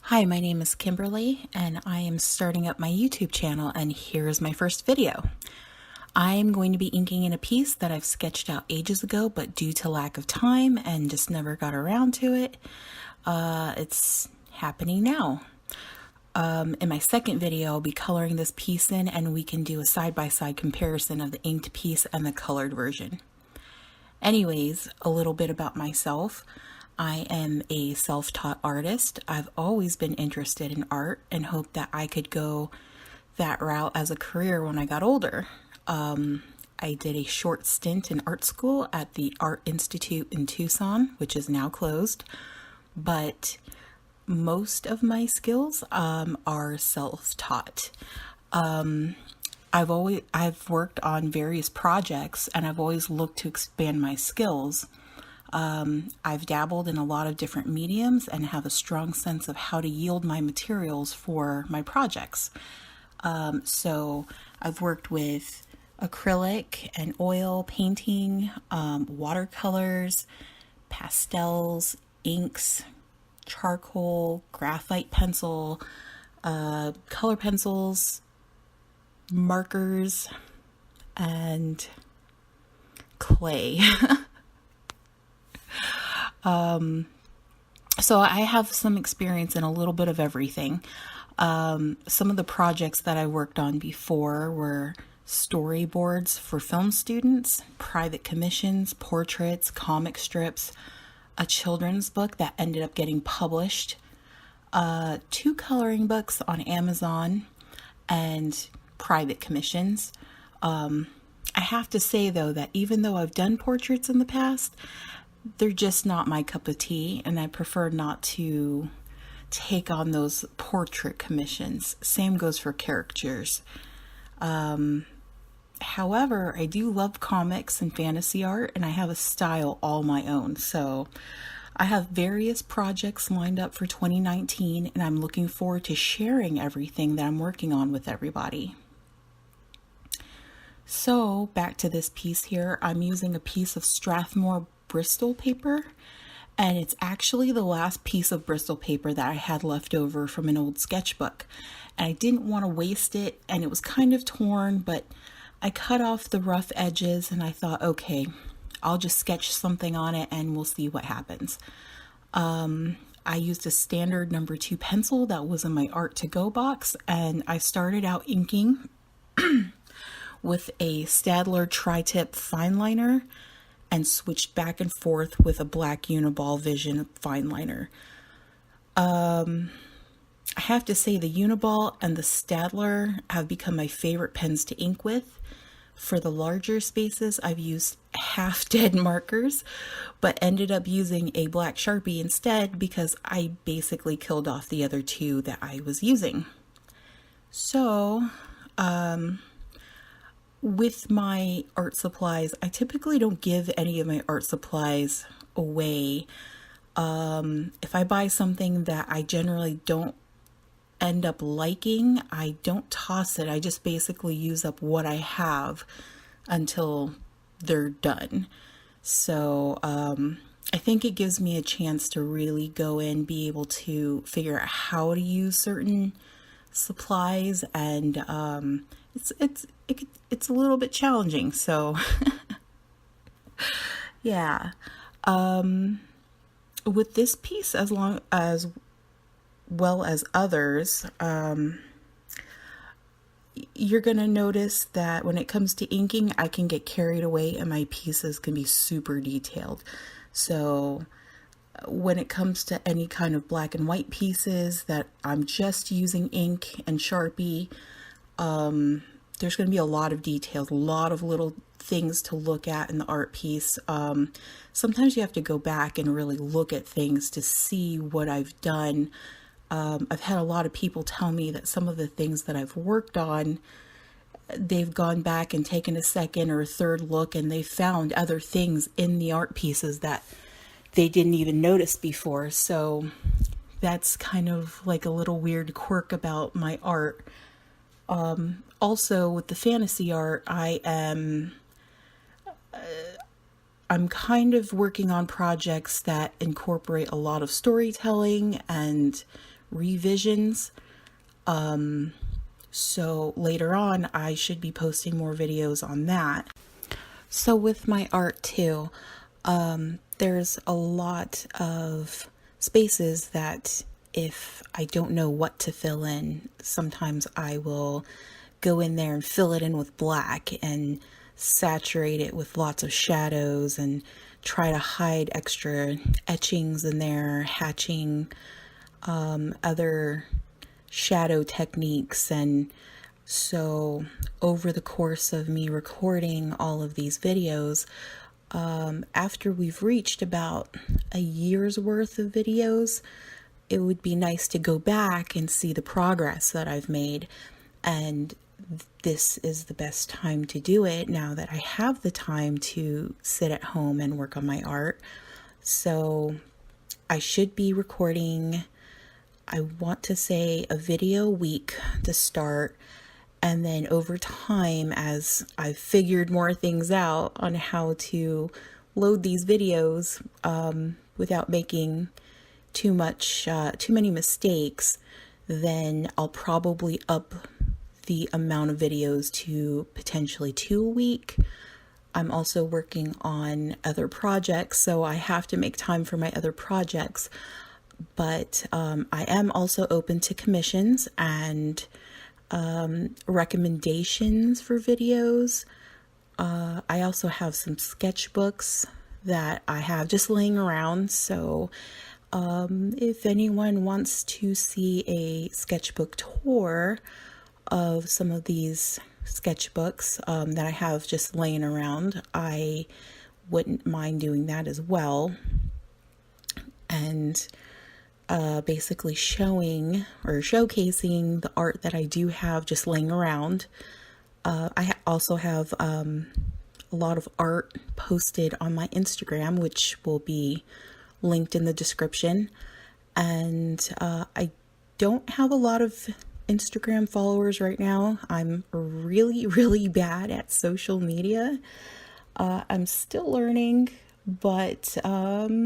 Hi, my name is Kimberly, and I am starting up my YouTube channel, and here's my first video. I'm going to be inking in a piece that I've sketched out ages ago, but due to lack of time and just never got around to it, it's happening now. In my second video, I'll be coloring this piece in, and we can do a side-by-side comparison of the inked piece and the colored version. Anyways, a little bit about myself. I am a self-taught artist. I've always been interested in art and hoped that I could go that route as a career when I got older. I did a short stint in art school at the Art Institute in Tucson, which is now closed, but most of my skills are self-taught. I've worked on various projects, and I've always looked to expand my skills. I've dabbled in a lot of different mediums and have a strong sense of how to yield my materials for my projects. So I've worked with acrylic and oil painting, watercolors, pastels, inks, charcoal, graphite pencil, color pencils, markers, and clay. So I have some experience in a little bit of everything. Some of the projects that I worked on before were storyboards for film students, private commissions, portraits, comic strips, a children's book that ended up getting published, 2 coloring books on Amazon, and private commissions. I have to say though that even though I've done portraits in the past, they're just not my cup of tea, and I prefer not to take on those portrait commissions. Same goes for caricatures. However, I do love comics and fantasy art, and I have a style all my own. So I have various projects lined up for 2019, and I'm looking forward to sharing everything that I'm working on with everybody. So back to this piece here. I'm using a piece of Strathmore Bristol paper, and it's actually the last piece of Bristol paper that I had left over from an old sketchbook, and I didn't want to waste it, and it was kind of torn, but I cut off the rough edges and I thought, okay, I'll just sketch something on it and we'll see what happens. I used a standard number 2 pencil that was in my Art to Go box, and I started out inking with a Staedtler tri-tip fine liner and switched back and forth with a black Uniball Vision fine liner. I have to say the Uniball and the Staedtler have become my favorite pens to ink with. For the larger spaces, I've used half-dead markers, but ended up using a black Sharpie instead because I basically killed off the other 2 that I was using. So, with my art supplies, I typically don't give any of my art supplies away. If I buy something that I generally don't end up liking, I don't toss it. I just basically use up what I have until they're done. So I think it gives me a chance to really go in, be able to figure out how to use certain supplies, and it's a little bit challenging. So yeah. With this piece, as well as others, you're going to notice that when it comes to inking, I can get carried away and my pieces can be super detailed. So when it comes to any kind of black and white pieces that I'm just using ink and Sharpie, there's going to be a lot of details, a lot of little things to look at in the art piece. Sometimes you have to go back and really look at things to see what I've done. I've had a lot of people tell me that some of the things that I've worked on, they've gone back and taken a second or a third look, and they found other things in the art pieces that they didn't even notice before. So that's kind of like a little weird quirk about my art. Also with the fantasy art, I'm kind of working on projects that incorporate a lot of storytelling and revisions. So later on, I should be posting more videos on that. So with my art too, there's a lot of spaces that if I don't know what to fill in, sometimes I will go in there and fill it in with black and saturate it with lots of shadows and try to hide extra etchings in there, hatching other shadow techniques. And so over the course of me recording all of these videos, after we've reached about a year's worth of videos, it would be nice to go back and see the progress that I've made. And this is the best time to do it now that I have the time to sit at home and work on my art. So I should be recording, I want to say, a video a week to start. And then over time, as I've figured more things out on how to load these videos without making too many mistakes, then I'll probably up the amount of videos to potentially 2 a week. I'm also working on other projects, so I have to make time for my other projects. But I am also open to commissions and recommendations for videos. I also have some sketchbooks that I have just laying around, so if anyone wants to see a sketchbook tour of some of these sketchbooks that I have just laying around, I wouldn't mind doing that as well. And basically showing or showcasing the art that I do have just laying around. I also have a lot of art posted on my Instagram, which will be linked in the description. And I don't have a lot of Instagram followers right now. I'm really, really bad at social media. I'm still learning, but I'll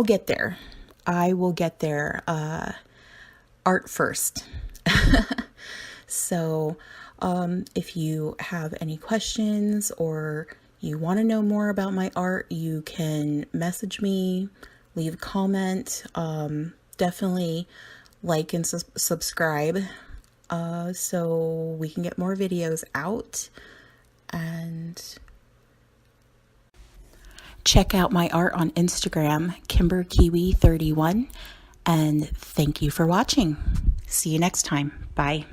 get there. I will get there. Art first. So if you have any questions or you want to know more about my art, you can message me, leave a comment. Definitely like and subscribe so we can get more videos out. And check out my art on Instagram, KimberKiwi31. And thank you for watching. See you next time. Bye.